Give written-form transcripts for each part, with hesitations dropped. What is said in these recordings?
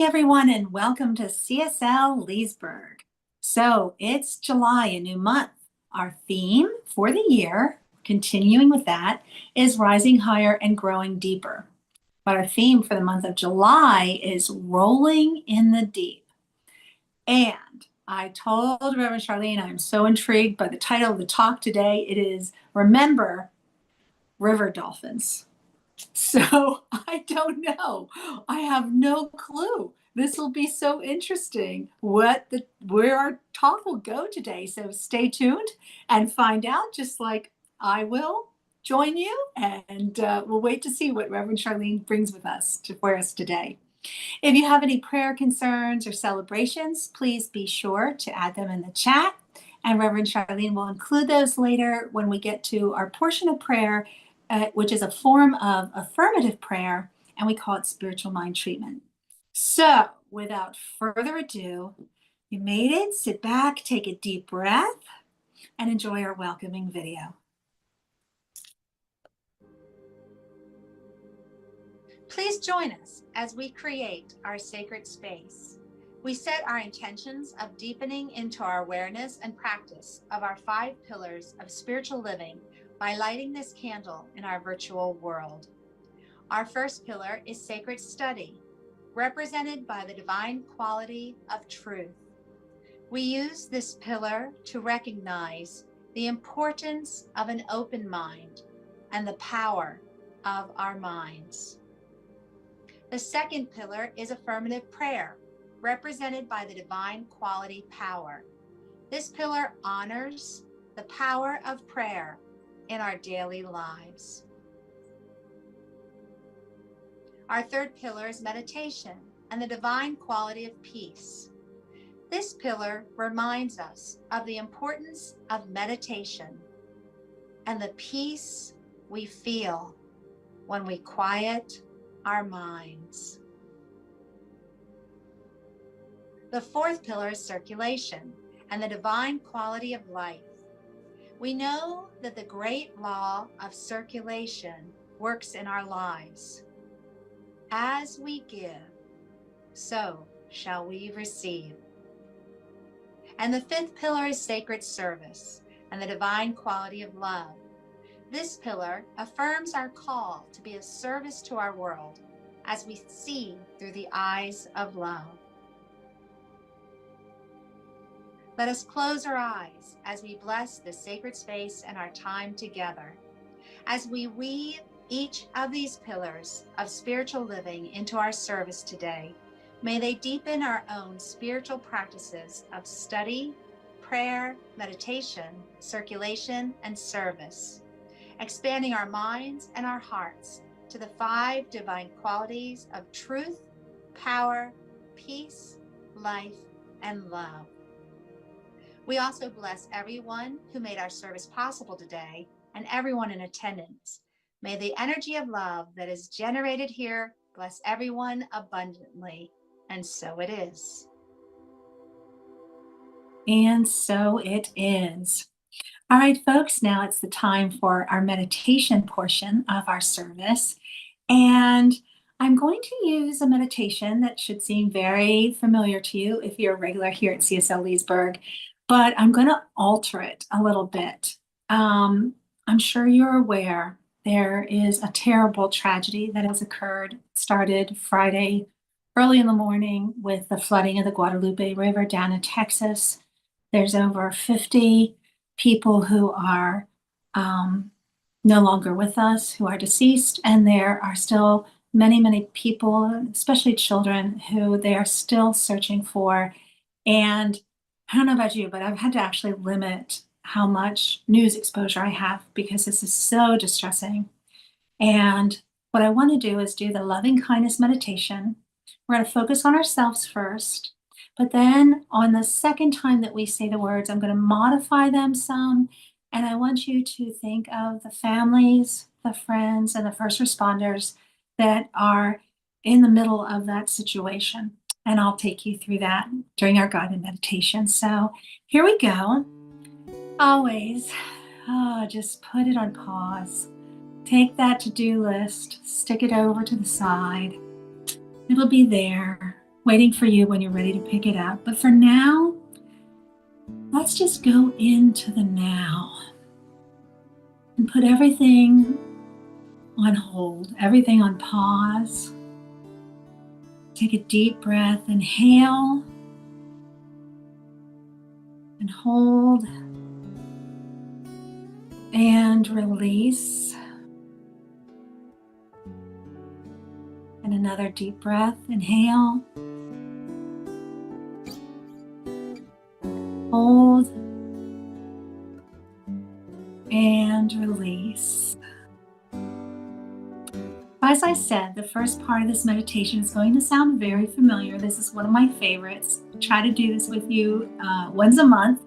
Everyone, and welcome to CSL Leesburg. So it's July, a new month. Our theme for the year, continuing with that, is rising higher and growing deeper. But our theme for the month of July is rolling in the deep. And I told Reverend Charlene I'm so intrigued by the title of the talk today. It is Remember River Dolphins. So I don't know. I have no clue. This will be so interesting where our talk will go today. So stay tuned and find out, just like I will join you, and we'll wait to see what Reverend Charlene brings with us for us today. If you have any prayer concerns or celebrations, please be sure to add them in the chat, and Reverend Charlene will include those later when we get to our portion of prayer, which is a form of affirmative prayer, and we call it spiritual mind treatment. So without further ado, you made it. Sit back, take a deep breath, and enjoy our welcoming video. Please join us as we create our sacred space. We set our intentions of deepening into our awareness and practice of our 5 pillars of spiritual living by lighting this candle in our virtual world. Our first pillar is sacred study, represented by the divine quality of truth. We use this pillar to recognize the importance of an open mind and the power of our minds. The second pillar is affirmative prayer, represented by the divine quality power. This pillar honors the power of prayer in our daily lives. Our third pillar is meditation and the divine quality of peace. This pillar reminds us of the importance of meditation and the peace we feel when we quiet our minds. The fourth pillar is circulation and the divine quality of life. We know that the great law of circulation works in our lives. As we give, so shall we receive. And the fifth pillar is sacred service and the divine quality of love. This pillar affirms our call to be of service to our world as we see through the eyes of love. Let us close our eyes as we bless this sacred space and our time together. As we weave each of these pillars of spiritual living into our service today, may they deepen our own spiritual practices of study, prayer, meditation, circulation, and service, expanding our minds and our hearts to the 5 divine qualities of truth, power, peace, life, and love. We also bless everyone who made our service possible today and everyone in attendance. May the energy of love that is generated here bless everyone abundantly. And so it is. And so it is. All right, folks, now it's the time for our meditation portion of our service. And I'm going to use a meditation that should seem very familiar to you if you're a regular here at CSL Leesburg, but I'm going to alter it a little bit. I'm sure you're aware there is a terrible tragedy that has occurred, started Friday early in the morning with the flooding of the Guadalupe River down in Texas. There's over 50 people who are no longer with us, who are deceased, and there are still many, many people, especially children, who they are still searching for. And I don't know about you, but I've had to actually limit how much news exposure I have because this is so distressing. And what I want to do is do the loving kindness meditation. We're going to focus on ourselves first, but then on the second time that we say the words, I'm going to modify them some. And I want you to think of the families, the friends, and the first responders that are in the middle of that situation. And I'll take you through that during our guided meditation. So here we go. Always, just put it on pause. Take that to-do list, stick it over to the side. It'll be there. waiting for you when you're ready to pick it up. But for now, let's just go into the now and put everything on hold, everything on pause. Take a deep breath, inhale and hold and release. And another deep breath, inhale, hold, and release. As I said, the first part of this meditation is going to sound very familiar. This is one of my favorites. I try to do this with you once a month.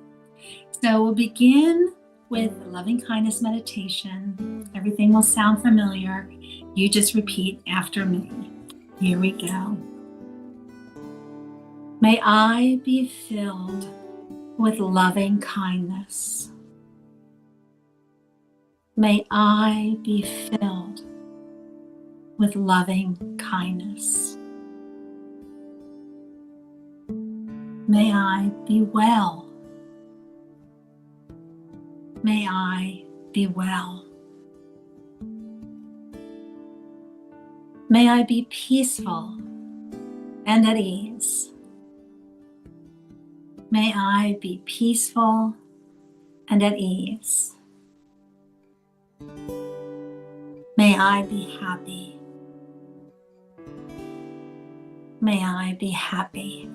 So we'll begin with the loving kindness meditation. Everything will sound familiar. You just repeat after me. Here we go. May I be filled with loving kindness. May I be filled with loving kindness. May I be well. May I be well. May I be peaceful and at ease. May I be peaceful and at ease. May I be happy. May I be happy.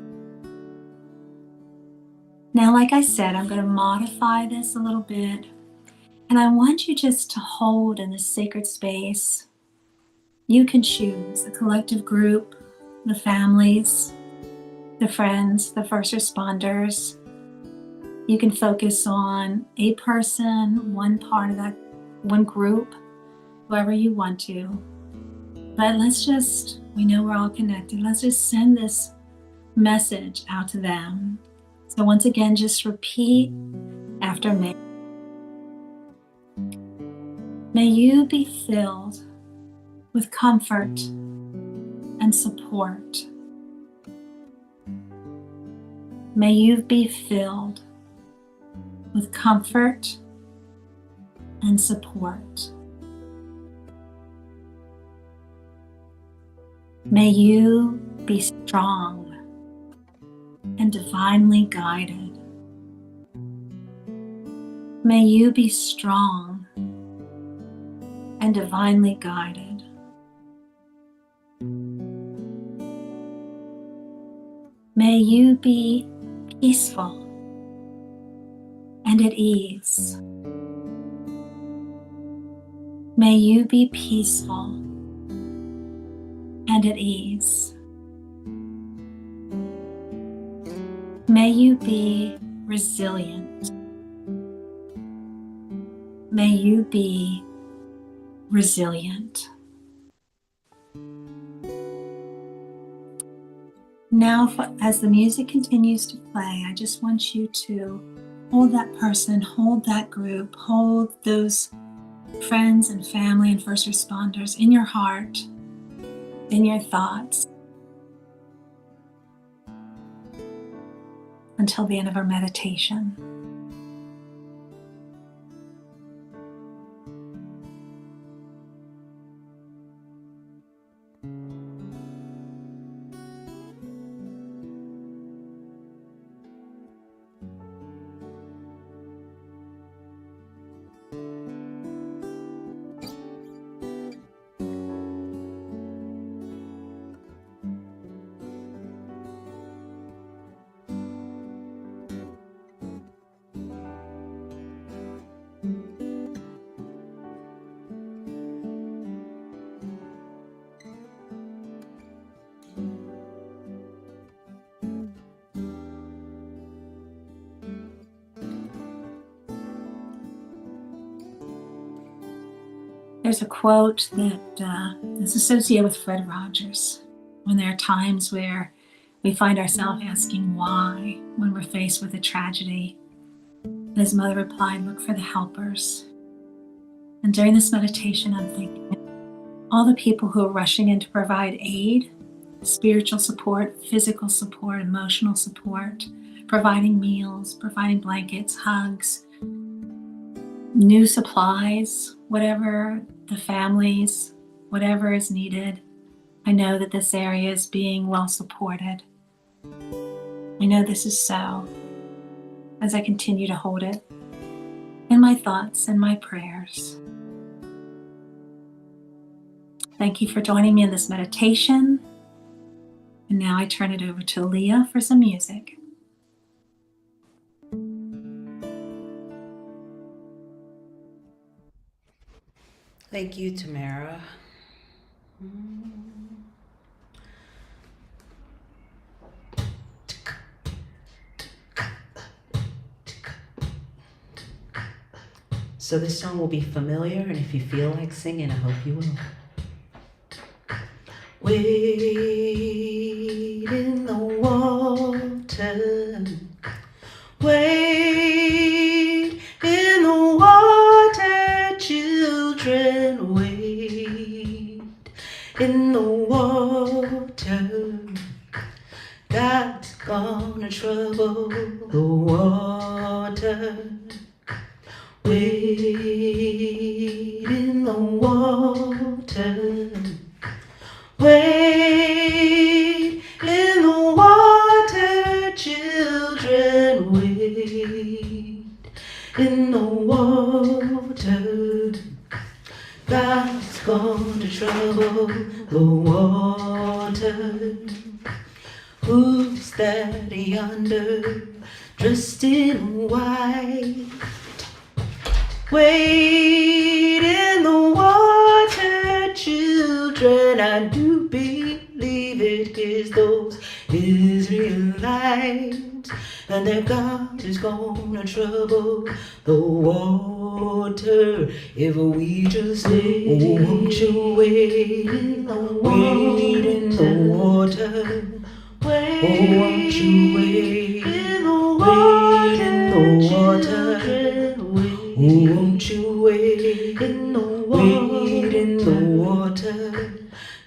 Now, like I said, I'm going to modify this a little bit, and I want you just to hold in this sacred space. You can choose the collective group, the families, the friends, the first responders. You can focus on a person, one part of that, one group, whoever you want to. But we know we're all connected. Let's just send this message out to them. So once again, just repeat after me. May you be filled with comfort and support. May you be filled with comfort and support. May you be strong and divinely guided. May you be strong and divinely guided. May you be peaceful and at ease. May you be peaceful and at ease. May you be resilient. May you be resilient. Now, as the music continues to play, I just want you to hold that person, hold that group, hold those friends and family and first responders in your heart, in your thoughts, until the end of our meditation. There's a quote that is associated with Fred Rogers. When there are times where we find ourselves asking why when we're faced with a tragedy. And his mother replied, look for the helpers. And during this meditation, I'm thinking, all the people who are rushing in to provide aid, spiritual support, physical support, emotional support, providing meals, providing blankets, hugs, new supplies, whatever the families, whatever is needed. I know that this area is being well supported. I know this is so as I continue to hold it in my thoughts and my prayers. Thank you for joining me in this meditation. And now I turn it over to Leah for some music. Thank you, Tamara. So this song will be familiar, and if you feel like singing, I hope you will. Wade in the water, wade in the water, children, wade in the water. God's gonna trouble the water. Wade in the water, wade in the water, children, wade in the water. God's gonna trouble the water. Who's that yonder, dressed in white? Wade in the water, children. I do believe it is those Israelites, and their God is gonna trouble the water if we just won't you wade in the water. Oh, won't you wade in the water? Oh, won't you wade in the water?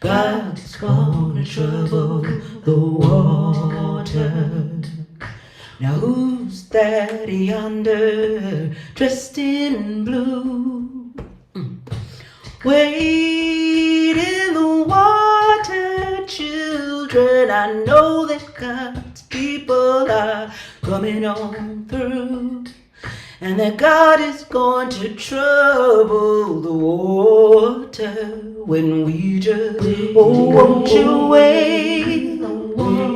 God's gonna trouble the water. Now who's that yonder, dressed in blue? Wade in the water, children. I know that God's people are coming on through, and that God is going to trouble the water when we just, oh, won't you wade,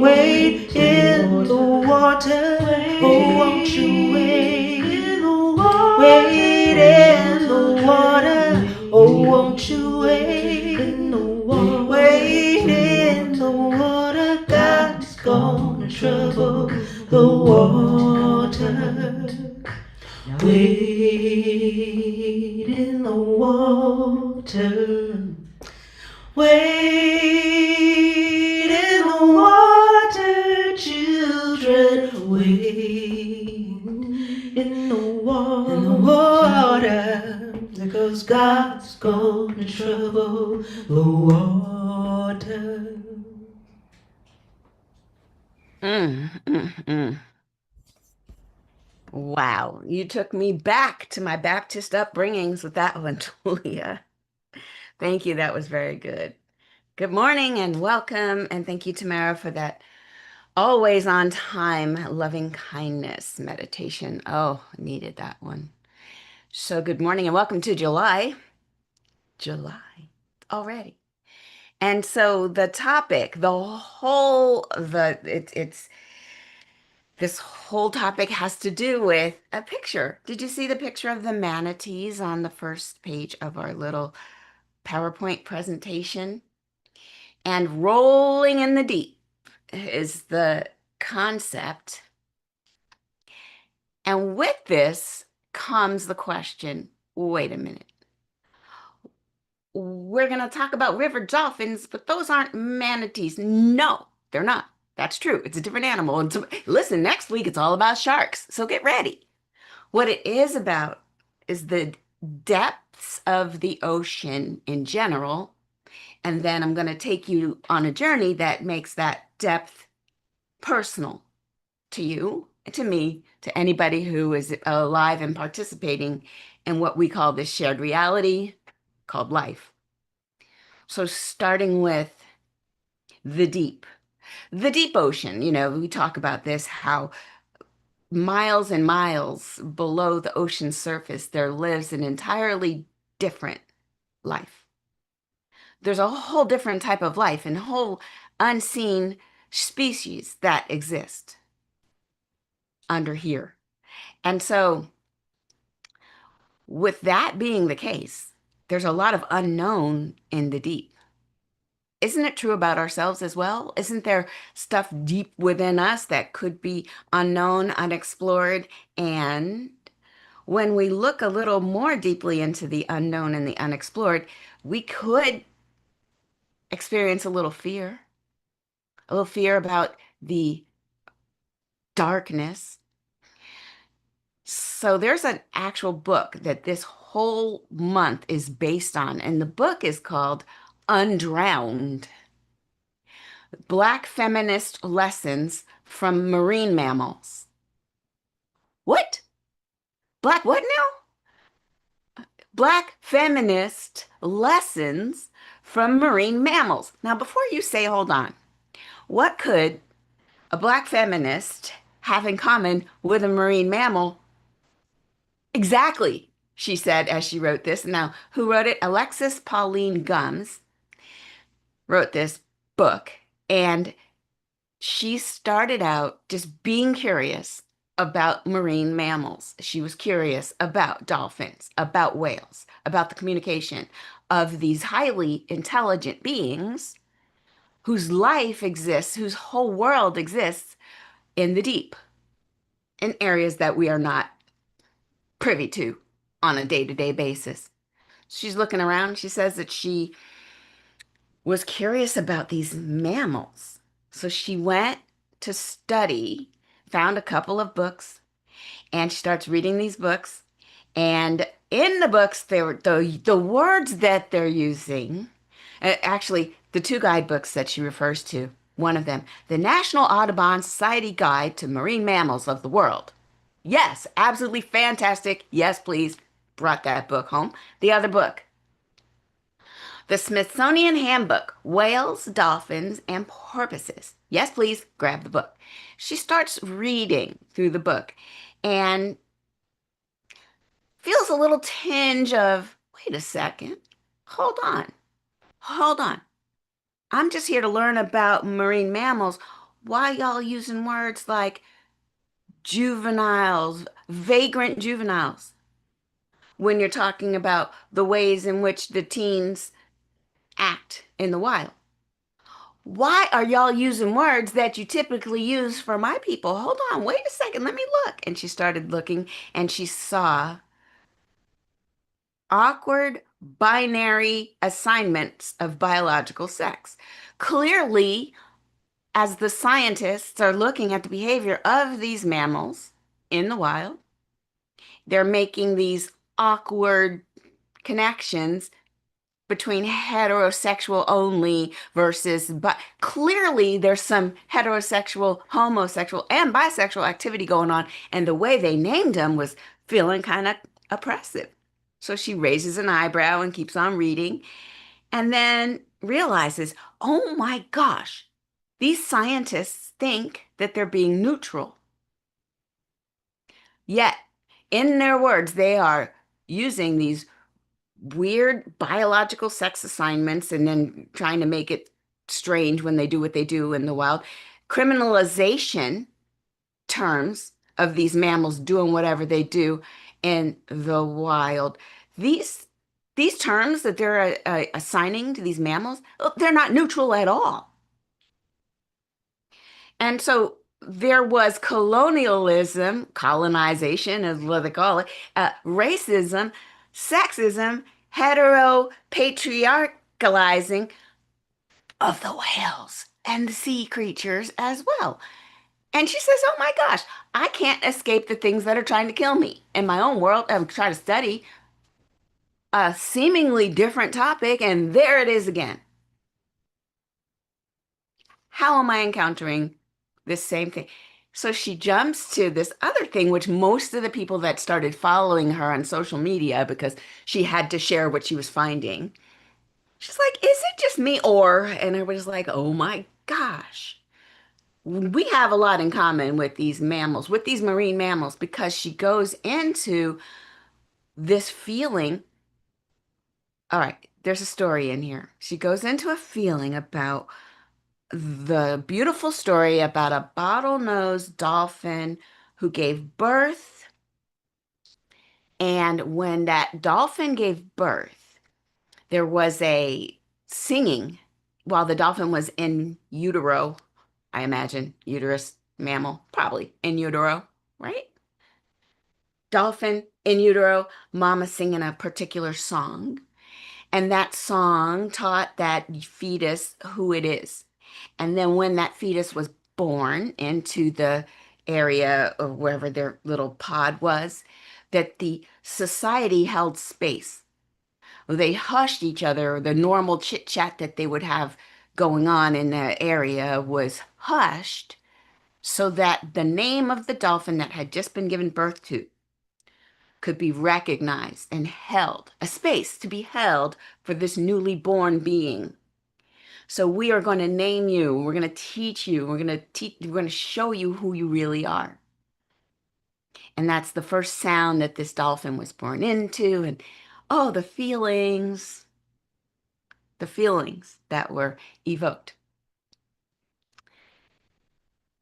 wade in the water, oh, won't you wade in the water, oh, won't you wade in the water, God's gonna trouble the water. Wade in the water, wade in the water, children, wade in the water, because God's gonna trouble the water. Wow, you took me back to my Baptist upbringings with that one, Leah. Thank you. That was very good. Good morning and welcome. And thank you, Tamara, for that always on time loving kindness meditation. Oh, needed that one. So good morning and welcome to July. July already. And so the topic, this whole topic has to do with a picture. Did you see the picture of the manatees on the first page of our little PowerPoint presentation? And rolling in the deep is the concept. And with this comes the question, wait a minute. We're going to talk about river dolphins, but those aren't manatees. No, they're not. That's true. It's a different animal. And so, listen, next week it's all about sharks. So get ready. What it is about is the depths of the ocean in general And then I'm going to take you on a journey that makes that depth personal to you, to me, to anybody who is alive and participating in what we call this shared reality called life. So starting with the deep ocean, we talk about this, how miles and miles below the ocean surface, there lives an entirely different life. There's a whole different type of life and whole unseen species that exist under here. And so with that being the case, there's a lot of unknown in the deep. Isn't it true about ourselves as well? Isn't there stuff deep within us that could be unknown, unexplored? And when we look a little more deeply into the unknown and the unexplored, we could experience a little fear about the darkness. So there's an actual book that this whole month is based on, and the book is called Undrowned: Black Feminist Lessons from Marine Mammals. What? Black what now? Black Feminist Lessons from Marine Mammals. Now, before you say, hold on, what could a Black feminist have in common with a marine mammal? Exactly, she said as she wrote this. Now, who wrote it? Alexis Pauline Gumbs wrote this book, and she started out just being curious about marine mammals. She was curious about dolphins, about whales, about the communication of these highly intelligent beings whose life exists, whose whole world exists in the deep, in areas that we are not privy to on a day-to-day basis. She's looking around. She says that she was curious about these mammals. So she went to study, found a couple of books, and she starts reading these books. And in the books, the words that they're using, actually, the two guidebooks that she refers to, one of them, the National Audubon Society Guide to Marine Mammals of the World. Yes, absolutely fantastic. Yes, please. Brought that book home. The other book, the Smithsonian Handbook, Whales, Dolphins, and Porpoises. Yes, please. Grab the book. She starts reading through the book and feels a little tinge of, wait a second. Hold on. Hold on. I'm just here to learn about marine mammals. Why y'all using words like juveniles, vagrant juveniles, when you're talking about the ways in which the teens act in the wild? Why are y'all using words that you typically use for my people? Hold on, wait a second, let me look. And she started looking and she saw awkward binary assignments of biological sex. Clearly, as the scientists are looking at the behavior of these mammals in the wild, they're making these awkward connections between heterosexual only versus, but clearly there's some heterosexual, homosexual, and bisexual activity going on, and the way they named them was feeling kind of oppressive. So she raises an eyebrow and keeps on reading, and then realizes, oh my gosh, these scientists think that they're being neutral. Yet, in their words, they are using these weird biological sex assignments and then trying to make it strange when they do what they do in the wild. Criminalization terms of these mammals doing whatever they do in the wild. These terms that they're assigning to these mammals, they're not neutral at all. And so there was colonialism, colonization is what they call it, racism, sexism, heteropatriarchalizing of the whales and the sea creatures as well. And she says, oh my gosh, I can't escape the things that are trying to kill me. In my own world, I'm trying to study a seemingly different topic, and there it is again. How am I encountering this same thing? So she jumps to this other thing, which most of the people that started following her on social media, because she had to share what she was finding, she's like, is it just me? And everybody's like, oh my gosh, we have a lot in common with these mammals, with these marine mammals, because she goes into this feeling. All right, there's a story in here. She goes into a feeling about the beautiful story about a bottlenose dolphin who gave birth. And when that dolphin gave birth, there was a singing while the dolphin was in utero. I imagine uterus mammal, probably in utero, right? Dolphin in utero, mama singing a particular song. And that song taught that fetus who it is. And then when that fetus was born into the area or wherever their little pod was, that the society held space. They hushed each other. The normal chit chat that they would have going on in the area was hushed so that the name of the dolphin that had just been given birth to could be recognized and held, a space to be held for this newly born being. So we are going to name you. We're going to teach you. We're going to show you who you really are. And that's the first sound that this dolphin was born into. And oh, the feelings that were evoked.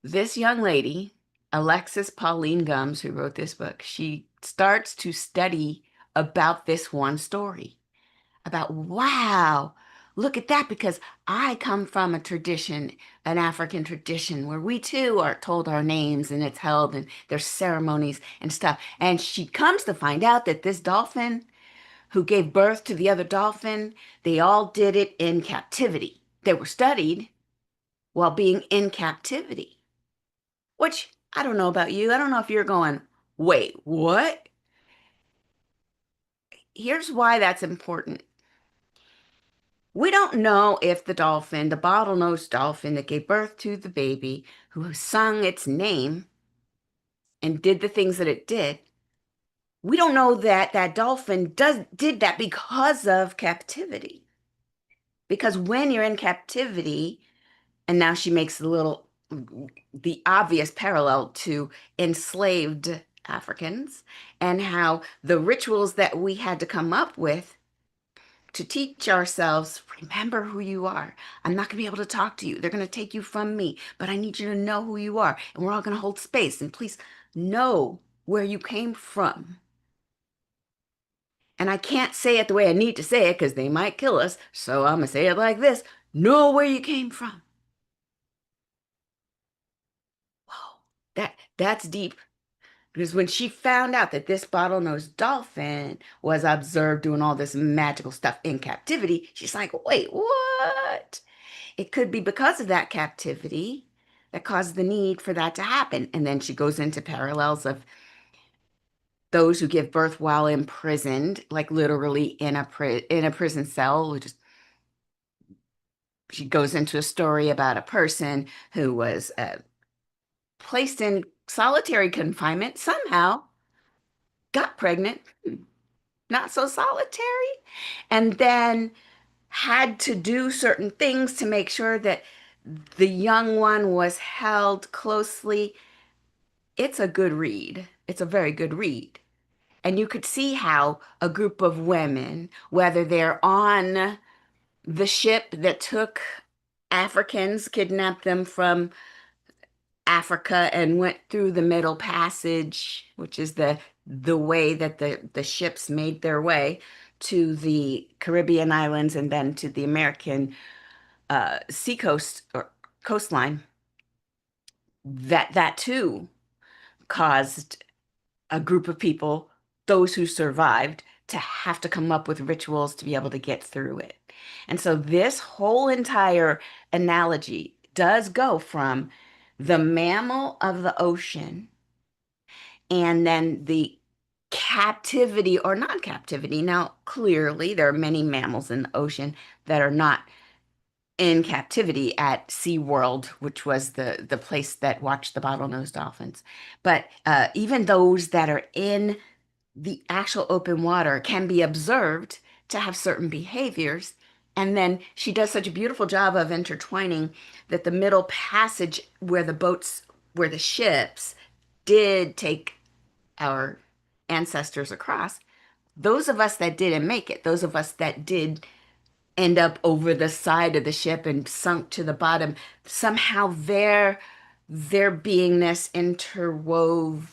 This young lady, Alexis Pauline Gumbs, who wrote this book, she starts to study about this one story. About, wow, look at that, because I come from a tradition, an African tradition, where we too are told our names and it's held and there's ceremonies and stuff. And she comes to find out that this dolphin who gave birth to the other dolphin, they all did it in captivity. They were studied while being in captivity, which I don't know about you. I don't know if you're going, wait, what? Here's why that's important. We don't know if the dolphin, the bottlenose dolphin that gave birth to the baby, who sung its name and did the things that it did, we don't know that that dolphin did that because of captivity. Because when you're in captivity, and now she makes the obvious parallel to enslaved Africans and how the rituals that we had to come up with to teach ourselves, remember who you are. I'm not going to be able to talk to you. They're going to take you from me, but I need you to know who you are. And we're all going to hold space. And please know where you came from. And I can't say it the way I need to say it because they might kill us. So I'm going to say it like this. Know where you came from. Whoa, that's deep. Because when she found out that this bottlenose dolphin was observed doing all this magical stuff in captivity, she's like, wait, what? It could be because of that captivity that caused the need for that to happen. And then she goes into parallels of those who give birth while imprisoned, like literally in a prison cell. She goes into a story about a person who was placed in solitary confinement, somehow got pregnant, not so solitary, and then had to do certain things to make sure that the young one was held closely. It's a good read. It's a very good read. And you could see how a group of women, whether they're on the ship that took Africans, kidnapped them from Africa and went through the Middle Passage, which is the way that the ships made their way to the Caribbean islands and then to the American seacoast or coastline, that too caused a group of people, those who survived, to have to come up with rituals to be able to get through it. And so this whole entire analogy does go from the mammal of the ocean and then the captivity or non-captivity. Now, clearly, there are many mammals in the ocean that are not in captivity at SeaWorld, which was the place that watched the bottlenose dolphins. But even those that are in the actual open water can be observed to have certain behaviors. And then she does such a beautiful job of intertwining that the middle passage where where the ships did take our ancestors across, those of us that didn't make it, those of us that did end up over the side of the ship and sunk to the bottom, somehow their beingness interwove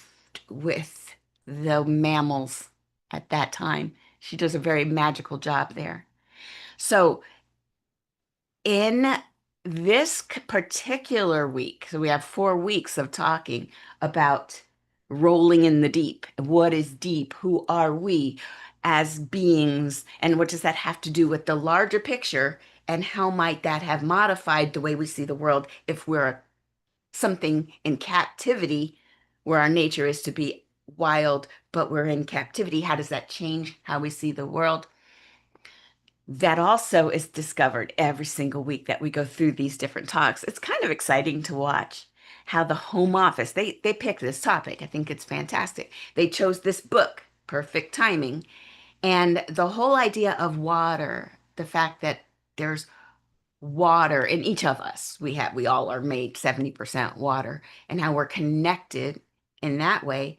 with the mammals at that time. She does a very magical job there. So in this particular week, so we have 4 weeks of talking about rolling in the deep. What is deep? Who are we as beings? And what does that have to do with the larger picture? And how might that have modified the way we see the world if we're something in captivity where our nature is to be wild, but we're in captivity? How does that change how we see the world? That also is discovered every single week that we go through these different talks. It's kind of exciting to watch how the home office, they picked this topic. I think it's fantastic. They chose this book, perfect timing. And the whole idea of water, the fact that there's water in each of us. We all are made 70% water, and how we're connected in that way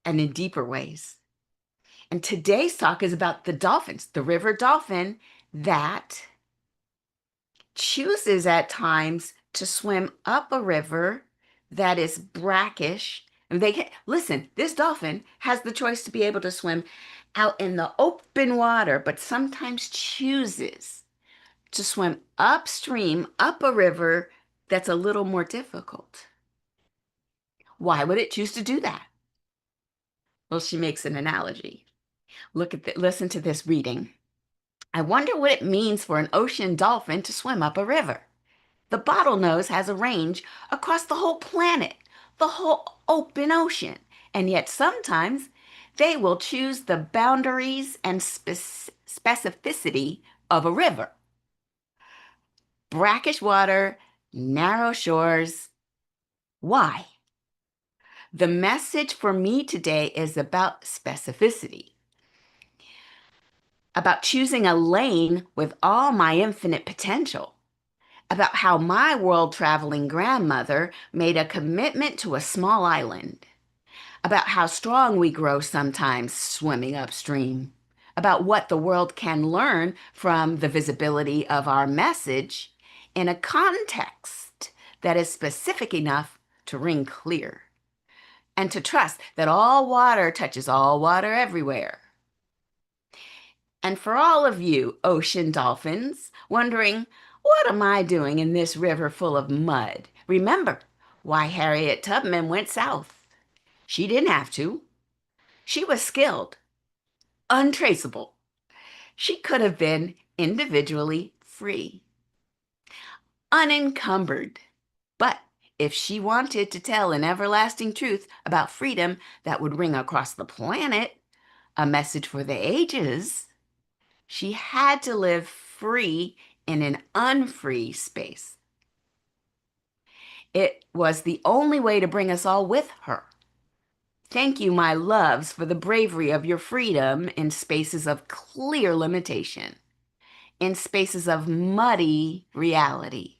and in deeper ways. And today's talk is about the dolphins, the river dolphin that chooses at times to swim up a river that is brackish. And listen, this dolphin has the choice to be able to swim out in the open water, but sometimes chooses to swim upstream up a river that's a little more difficult. Why would it choose to do that? Well, she makes an analogy. Listen to this reading. I wonder what it means for an ocean dolphin to swim up a river. The bottlenose has a range across the whole planet, the whole open ocean, and yet sometimes they will choose the boundaries and specificity of a river. Brackish water, narrow shores. Why? The message for me today is about specificity, about choosing a lane with all my infinite potential, about how my world-traveling grandmother made a commitment to a small island, about how strong we grow sometimes swimming upstream, about what the world can learn from the visibility of our message in a context that is specific enough to ring clear, and to trust that all water touches all water everywhere. And for all of you ocean dolphins wondering, what am I doing in this river full of mud? Remember why Harriet Tubman went south. She didn't have to. She was skilled, untraceable. She could have been individually free, unencumbered. But if she wanted to tell an everlasting truth about freedom that would ring across the planet, a message for the ages, she had to live free in an unfree space. It was the only way to bring us all with her. Thank you, my loves, for the bravery of your freedom in spaces of clear limitation, in spaces of muddy reality.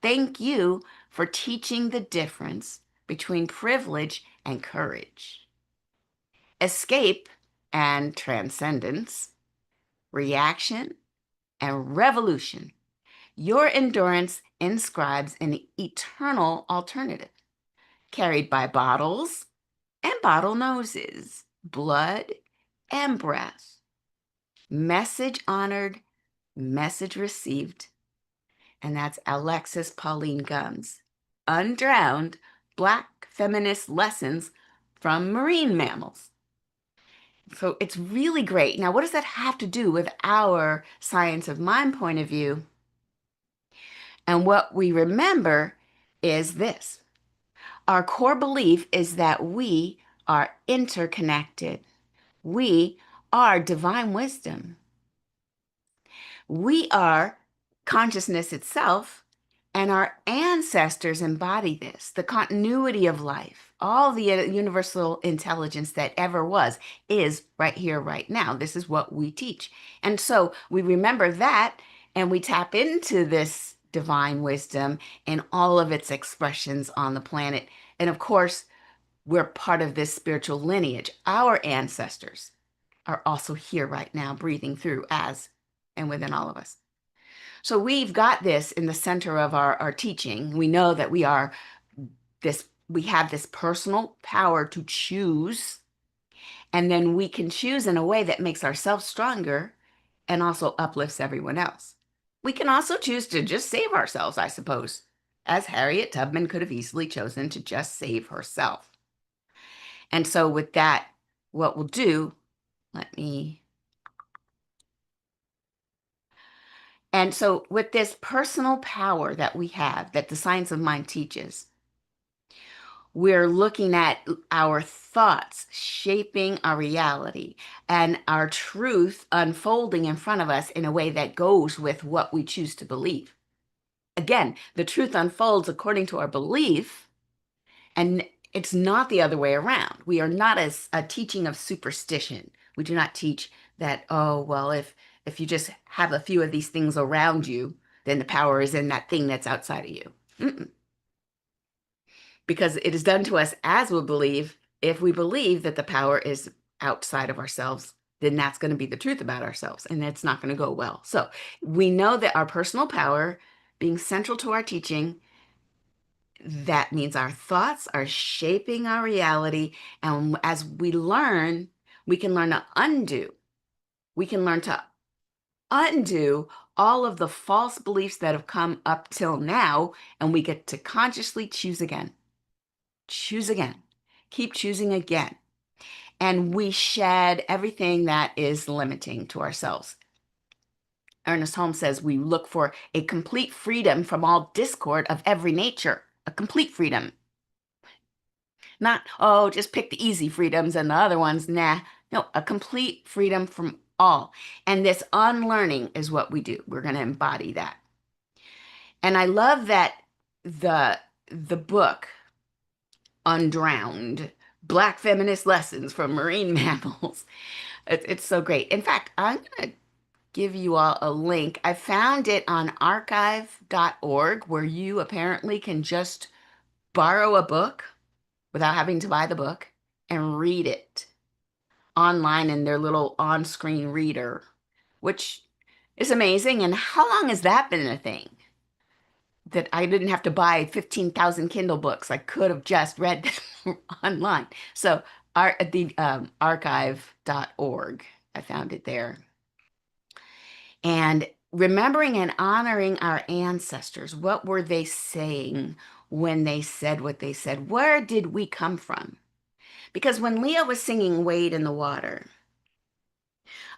Thank you for teaching the difference between privilege and courage, escape and transcendence, reaction and revolution. Your endurance inscribes an eternal alternative, carried by bottles and bottle noses, blood and breath. Message honored, message received. And that's Alexis Pauline Gumbs, Undrowned, Black Feminist Lessons from Marine Mammals. So it's really great. Now, what does that have to do with our science of mind point of view? And what we remember is this. Our core belief is that we are interconnected. We are divine wisdom. We are consciousness itself and our ancestors embody this, the continuity of life, all the universal intelligence that ever was is right here, right now. This is what we teach. And so we remember that and we tap into this divine wisdom in all of its expressions on the planet. And of course, we're part of this spiritual lineage. Our ancestors are also here right now, breathing through as and within all of us. So we've got this in the center of our teaching. We know that we have this personal power to choose, and then we can choose in a way that makes ourselves stronger and also uplifts everyone else. We can also choose to just save ourselves, I suppose, as Harriet Tubman could have easily chosen to just save herself. And so with that, what we'll do, and so with this personal power that we have, that the science of mind teaches, we're looking at our thoughts shaping our reality and our truth unfolding in front of us in a way that goes with what we choose to believe. Again, the truth unfolds according to our belief, and it's not the other way around. We are not a teaching of superstition. We do not teach that, oh, well, if you just have a few of these things around you, then the power is in that thing that's outside of you. Mm-mm. Because it is done to us as we believe. If we believe that the power is outside of ourselves, then that's going to be the truth about ourselves, and it's not going to go well. So we know that our personal power being central to our teaching, that means our thoughts are shaping our reality. And as we learn, we can learn to undo. We can learn to undo all of the false beliefs that have come up till now, and we get to consciously choose again. Choose again. Keep choosing again. And we shed everything that is limiting to ourselves. Ernest Holmes says we look for a complete freedom from all discord of every nature. A complete freedom. Not, oh, just pick the easy freedoms and the other ones, nah. No, a complete freedom from all. And this unlearning is what we do. We're going to embody that. And I love that the book, Undrowned, Black Feminist Lessons from Marine Mammals. It's so great. In fact, I'm going to give you all a link. I found it on archive.org, where you apparently can just borrow a book without having to buy the book and read it online in their little on-screen reader, which is amazing. And how long has that been a thing? That I didn't have to buy 15,000 Kindle books. I could have just read them online. So archive.org, I found it there. And remembering and honoring our ancestors, what were they saying when they said what they said? Where did we come from? Because when Leah was singing Wade in the Water,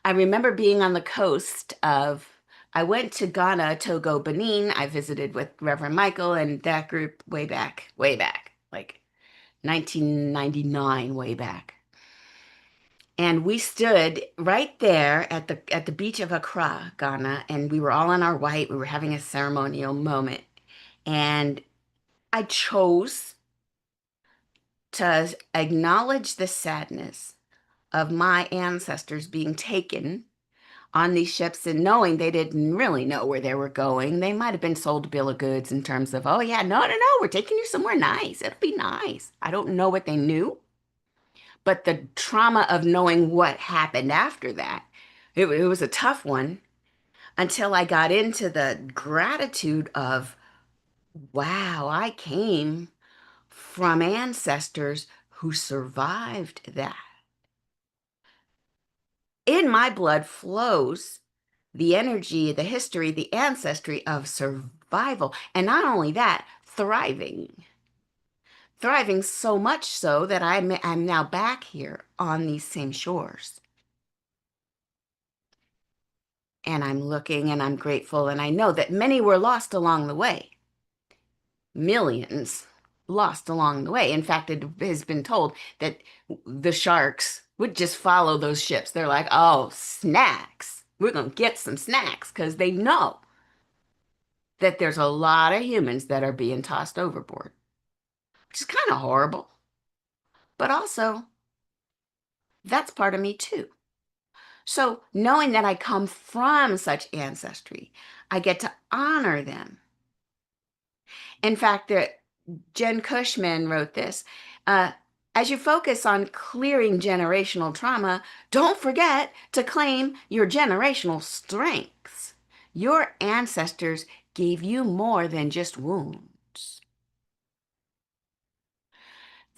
I remember being on the coast of, I went to Ghana, Togo, Benin. I visited with Reverend Michael and that group way back, like 1999, way back. And we stood right there at the beach of Accra, Ghana, and we were all in our white. We were having a ceremonial moment. And I chose to acknowledge the sadness of my ancestors being taken on these ships and knowing they didn't really know where they were going. They might have been sold a bill of goods in terms of, oh yeah, no, we're taking you somewhere nice. It'll be nice. I don't know what they knew. But the trauma of knowing what happened after that, it was a tough one until I got into the gratitude of, wow, I came from ancestors who survived that. In my blood flows the energy, the history, the ancestry of survival. And not only that, thriving. Thriving so much so that I'm now back here on these same shores. And I'm looking and I'm grateful, and I know that many were lost along the way. Millions lost along the way. In fact, it has been told that the sharks would just follow those ships. They're like, oh, snacks. We're going to get some snacks, because they know that there's a lot of humans that are being tossed overboard, which is kind of horrible. But also, that's part of me too. So knowing that I come from such ancestry, I get to honor them. In fact, Jen Cushman wrote this. As you focus on clearing generational trauma, don't forget to claim your generational strengths. Your ancestors gave you more than just wounds.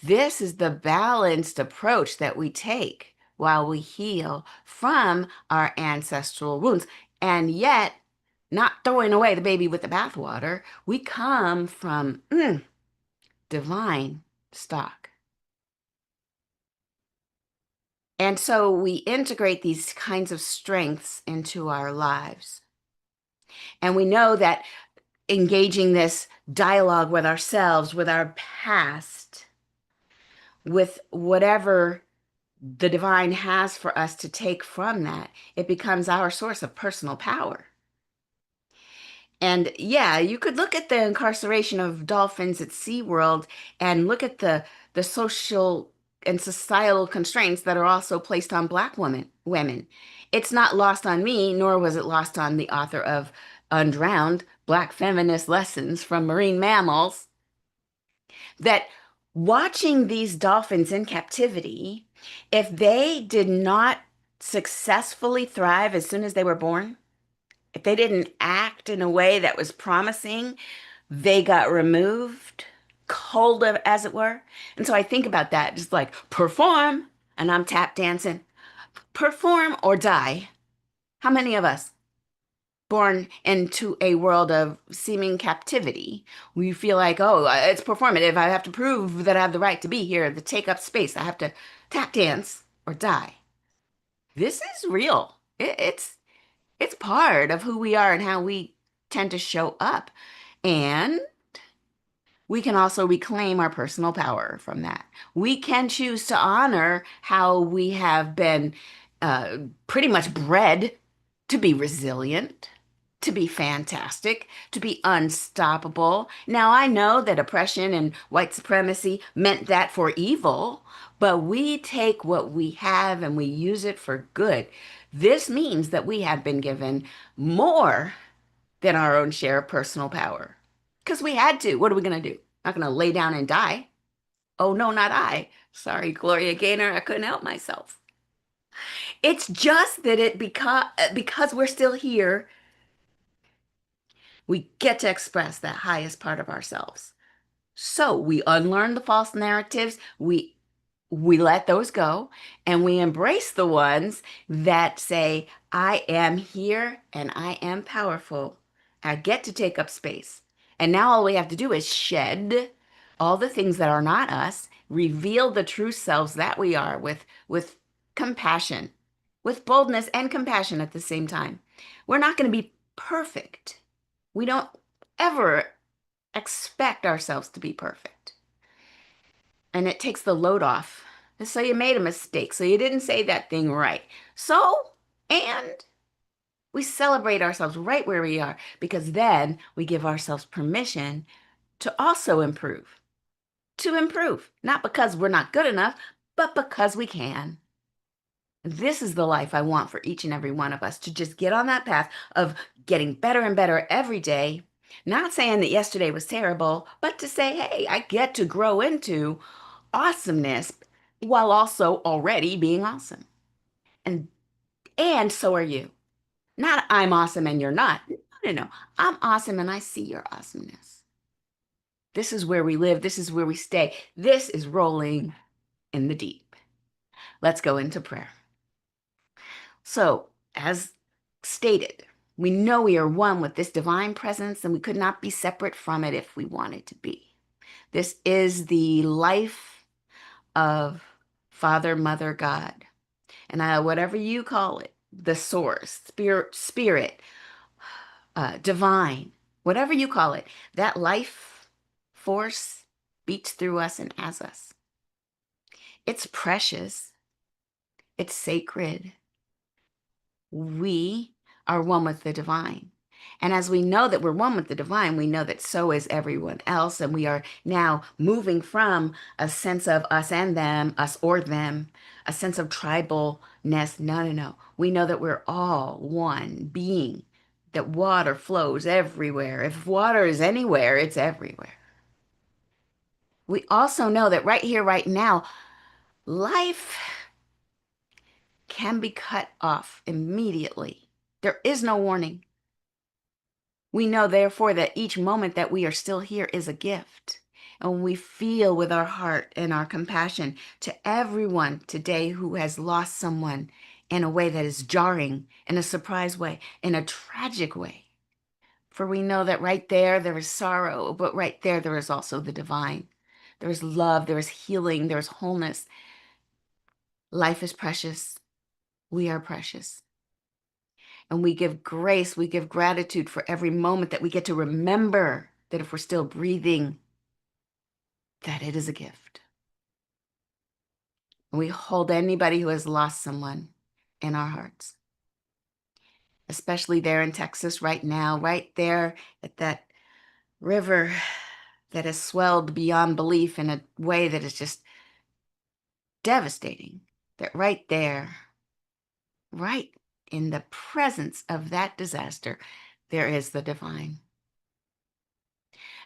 This is the balanced approach that we take while we heal from our ancestral wounds. And yet, not throwing away the baby with the bathwater, we come from divine stock. And so we integrate these kinds of strengths into our lives. And we know that engaging this dialogue with ourselves, with our past, with whatever the divine has for us to take from that, it becomes our source of personal power. And yeah, you could look at the incarceration of dolphins at SeaWorld and look at the social and societal constraints that are also placed on Black women. It's not lost on me, nor was it lost on the author of Undrowned, Black Feminist Lessons from Marine Mammals, that watching these dolphins in captivity, if they did not successfully thrive as soon as they were born, if they didn't act in a way that was promising, they got removed, cold as it were. And so I think about that, just like perform, and I'm tap dancing, perform or die. How many of us born into a world of seeming captivity, we feel like, oh, it's performative. I have to prove that I have the right to be here, to take up space. I have to tap dance or die. This is real. It's part of who we are and how we tend to show up. And we can also reclaim our personal power from that. We can choose to honor how we have been pretty much bred to be resilient, to be fantastic, to be unstoppable. Now, I know that oppression and white supremacy meant that for evil, but we take what we have and we use it for good. This means that we have been given more than our own share of personal power. Because we had to. What are we going to do? Not going to lay down and die. Oh, no, not I. Sorry, Gloria Gaynor, I couldn't help myself. It's just that because we're still here, we get to express that highest part of ourselves. So we unlearn the false narratives, we let those go, and we embrace the ones that say, I am here and I am powerful. I get to take up space. And now all we have to do is shed all the things that are not us, reveal the true selves that we are with compassion, with boldness and compassion at the same time. We're not going to be perfect. We don't ever expect ourselves to be perfect. And it takes the load off. So you made a mistake. So you didn't say that thing right. And we celebrate ourselves right where we are, because then we give ourselves permission to also improve. To improve, not because we're not good enough, but because we can. This is the life I want for each and every one of us, to just get on that path of getting better and better every day. Not saying that yesterday was terrible, but to say, hey, I get to grow into awesomeness while also already being awesome. And so are you. Not I'm awesome and you're not. No. I'm awesome and I see your awesomeness. This is where we live. This is where we stay. This is rolling in the deep. Let's go into prayer. So, as stated, we know we are one with this divine presence and we could not be separate from it if we wanted to be. This is the life of Father, Mother, God. And whatever you call it, the source, spirit, divine, whatever you call it, that life force beats through us and as us. It's precious. It's sacred. We are one with the divine. And as we know that we're one with the divine, we know that so is everyone else. And we are now moving from a sense of us and them, us or them, a sense of tribalness. No. We know that we're all one being, that water flows everywhere. If water is anywhere, it's everywhere. We also know that right here, right now, life can be cut off immediately. There is no warning. We know, therefore, that each moment that we are still here is a gift. And we feel with our heart and our compassion to everyone today who has lost someone in a way that is jarring, in a surprise way, in a tragic way. For we know that right there is sorrow, but right there is also the divine. There is love, there is healing, there is wholeness. Life is precious. We are precious. And we give grace, we give gratitude for every moment that we get to remember that if we're still breathing, that it is a gift. And we hold anybody who has lost someone in our hearts, especially there in Texas right now, right there at that river that has swelled beyond belief in a way that is just devastating. That right there, right in the presence of that disaster, there is the divine.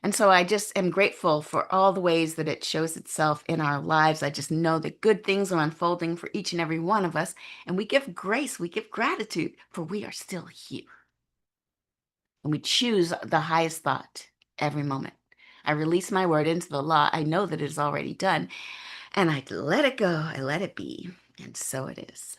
And so I just am grateful for all the ways that it shows itself in our lives. I just know that good things are unfolding for each and every one of us. And we give grace, we give gratitude, for we are still here. And we choose the highest thought every moment. I release my word into the law. I know that it is already done. And I let it go. I let it be. And so it is.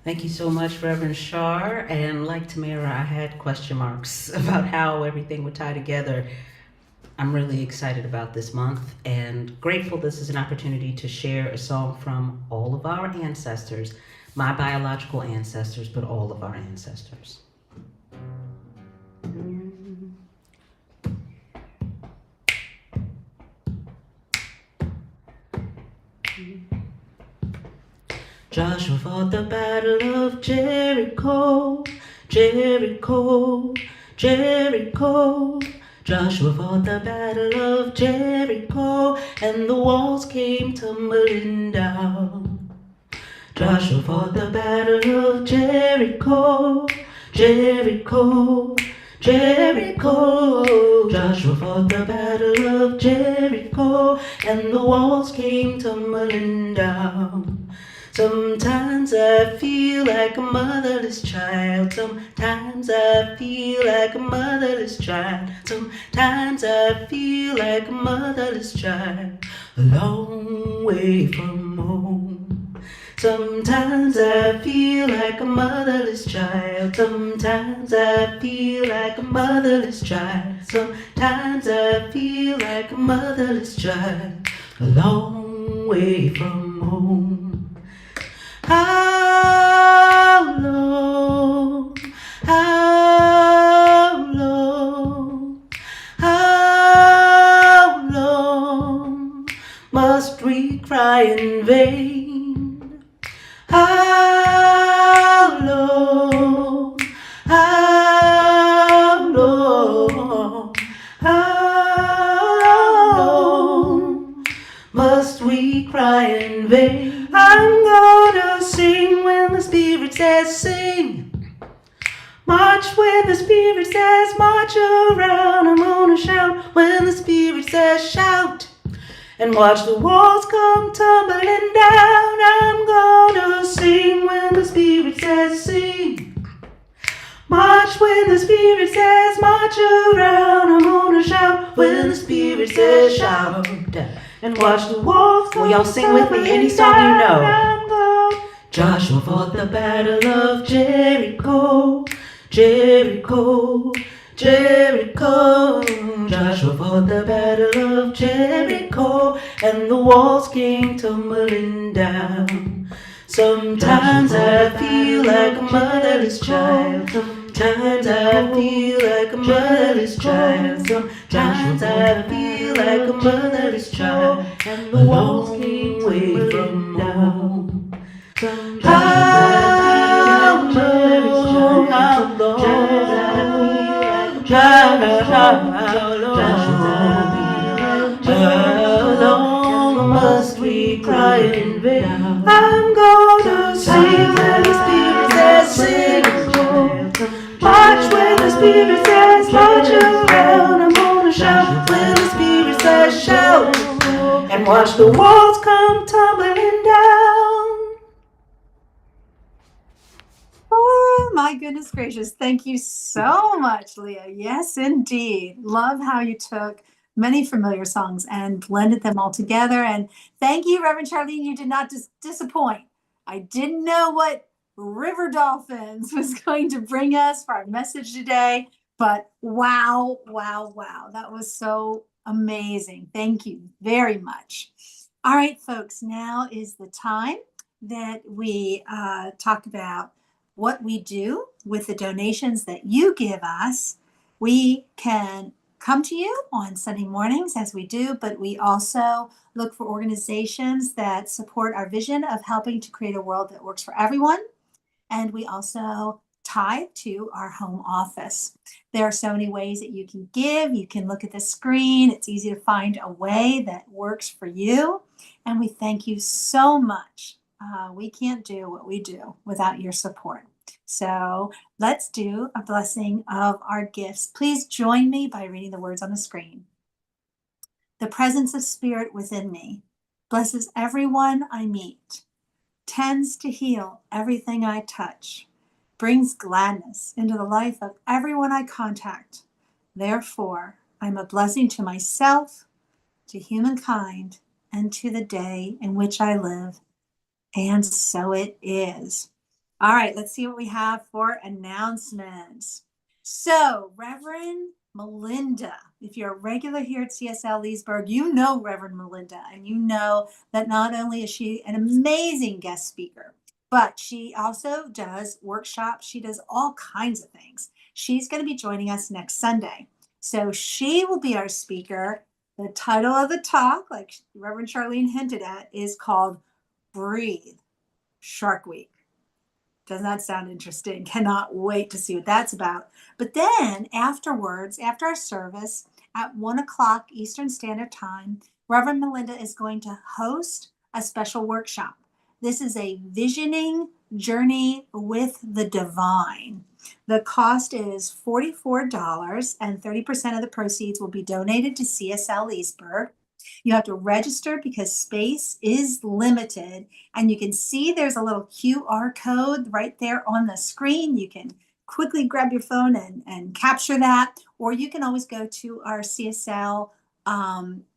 Thank you so much, Reverend Shar. And like Tamara, I had question marks about how everything would tie together. I'm really excited about this month and grateful this is an opportunity to share a song from all of our ancestors, my biological ancestors, but all of our ancestors. Joshua fought the battle of Jericho, Jericho, Jericho. Joshua fought the battle of Jericho, and the walls came tumbling down. Joshua fought the battle of Jericho, Jericho, Jericho. Joshua fought the battle of Jericho, and the walls came tumbling down. Sometimes I feel like a motherless child. Sometimes I feel like a motherless child. Sometimes I feel like a motherless child, a long way from home. Sometimes I feel like a motherless child. Sometimes I feel like a motherless child. Sometimes I feel like a motherless child, a long way from home. How long, how long, how long must we cry in vain? How long, how long, how long must we cry in vain? I'm gonna sing when the Spirit says sing. March when the Spirit says march around. I'm gonna shout when the Spirit says shout. And watch the walls come tumbling down. I'm gonna sing when the Spirit says sing. March when the Spirit says march around. I'm gonna shout when the Spirit says shout. And watch the walls come. Will y'all sing with me any song you know? Joshua fought the battle of Jericho, Jericho, Jericho. Joshua fought the battle of Jericho, and the walls came tumbling down. Sometimes I feel like a motherless child. Sometimes I feel like a motherless child. Sometimes I feel like a motherless child. And the walls keep away from home. How long, how long must we cry in vain? I'm gonna sing when the Spirit says sing. March when the Spirit says march around. I'm gonna shout when the Spirit says shout. And watch the walls come tumbling down. Oh my goodness gracious. Thank you so much, Leah. Yes, indeed. Love how you took many familiar songs and blended them all together. And thank you, Reverend Charlene. You did not disappoint. I didn't know what River Dolphins was going to bring us for our message today, but wow, wow, wow. That was so amazing. Thank you very much. All right, folks, now is the time that we talk about what we do with the donations that you give us. We can come to you on Sunday mornings as we do, but we also look for organizations that support our vision of helping to create a world that works for everyone. And we also tithe to our home office. There are so many ways that you can give. You can look at the screen. It's easy to find a way that works for you. And we thank you so much. We can't do what we do without your support. So let's do a blessing of our gifts. Please join me by reading the words on the screen. The presence of Spirit within me blesses everyone I meet, tends to heal everything I touch, brings gladness into the life of everyone I contact. Therefore, I'm a blessing to myself, to humankind, and to the day in which I live. And so it is. All right, let's see what we have for announcements. So, Reverend Melinda, if you're a regular here at CSL Leesburg, you know Reverend Melinda, and you know that not only is she an amazing guest speaker, but she also does workshops. She does all kinds of things. She's going to be joining us next Sunday. So she will be our speaker. The title of the talk, like Reverend Charlene hinted at, is called Breathe, Shark Week. Doesn't that sound interesting? Cannot wait to see what that's about. But then afterwards, after our service at 1 o'clock Eastern Standard Time, Reverend Melinda is going to host a special workshop. This is a visioning journey with the divine. The cost is $44 and 30% of the proceeds will be donated to CSL Leesburg. You have to register because space is limited, and you can see there's a little QR code right there on the screen. You can quickly grab your phone and capture that, or you can always go to our CSL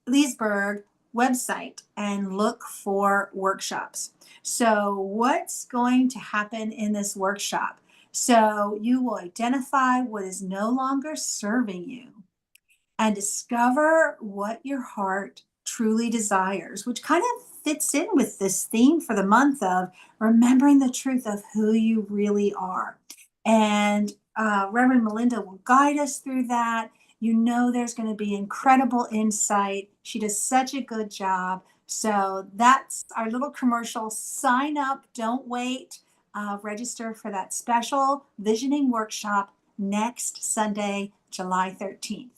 Leesburg website and look for workshops. So what's going to happen in this workshop? So you will identify what is no longer serving you and discover what your heart truly desires, which kind of fits in with this theme for the month of remembering the truth of who you really are. And Reverend Melinda will guide us through that. You know, there's going to be incredible insight. She does such a good job. So that's our little commercial. Sign up, don't wait. Register for that special visioning workshop next Sunday, July 13th.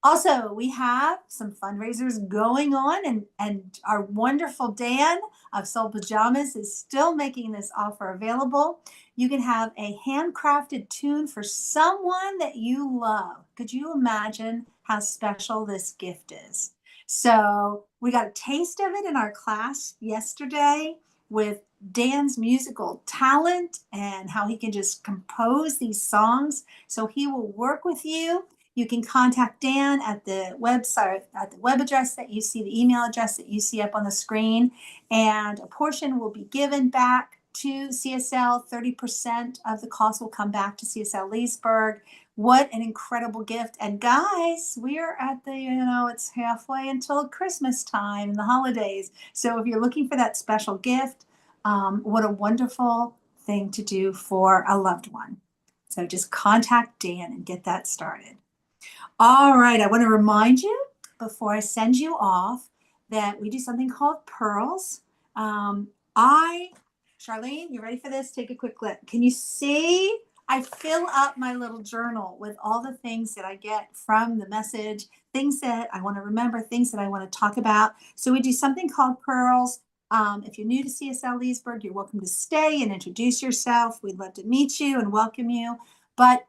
Also, we have some fundraisers going on, and our wonderful Dan of Soul Pajamas is still making this offer available. You can have a handcrafted tune for someone that you love. Could you imagine how special this gift is? So we got a taste of it in our class yesterday with Dan's musical talent and how he can just compose these songs. So he will work with you. You can contact Dan at the website, at the web address that you see, the email address that you see up on the screen, and a portion will be given back to CSL. 30% of the cost will come back to CSL Leesburg. What an incredible gift. And guys, we are at the, it's halfway until Christmas time and the holidays. So if you're looking for that special gift, what a wonderful thing to do for a loved one. So just contact Dan and get that started. All right, I want to remind you before I send you off that we do something called pearls. Charlene, you ready for this? Take a quick look. Can you see? I fill up my little journal with all the things that I get from the message, things that I want to remember, things that I want to talk about. So we do something called pearls. If you're new to CSL Leesburg, you're welcome to stay and introduce yourself. We'd love to meet you and welcome you. But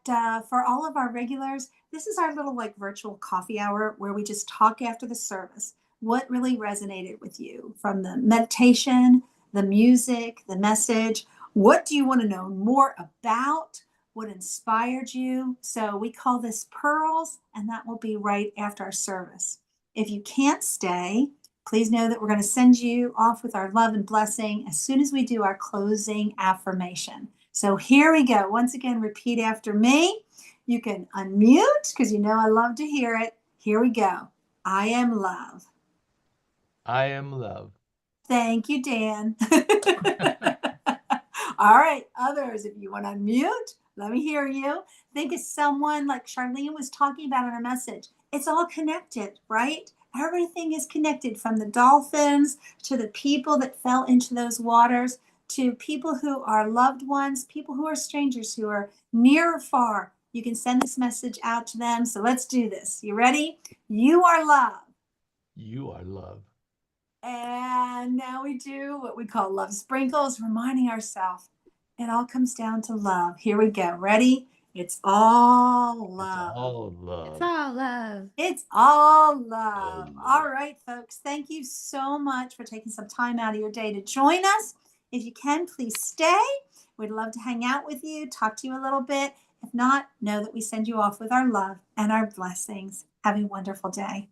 for all of our regulars, this is our little like virtual coffee hour where we just talk after the service. What really resonated with you from the meditation, the music, the message? What do you want to know more about? What inspired you? So we call this Pearls, and that will be right after our service. If you can't stay, please know that we're going to send you off with our love and blessing as soon as we do our closing affirmation. So here we go. Once again, repeat after me. You can unmute because you know I love to hear it. Here we go. I am love. I am love. Thank you, Dan. All right, others, if you want to unmute, let me hear you. Think of someone like Charlene was talking about in her message. It's all connected, right? Everything is connected, from the dolphins to the people that fell into those waters, to people who are loved ones, people who are strangers, who are near or far. You can send this message out to them. So let's do this. You ready? You are love. You are love. And now we do what we call love sprinkles, reminding ourselves it all comes down to love. Here we go. Ready? It's all love. It's all love. It's all love. It's all love. love. All right, folks. Thank you so much for taking some time out of your day to join us. If you can, please stay. We'd love to hang out with you, talk to you a little bit. If not, know that we send you off with our love and our blessings. Have a wonderful day.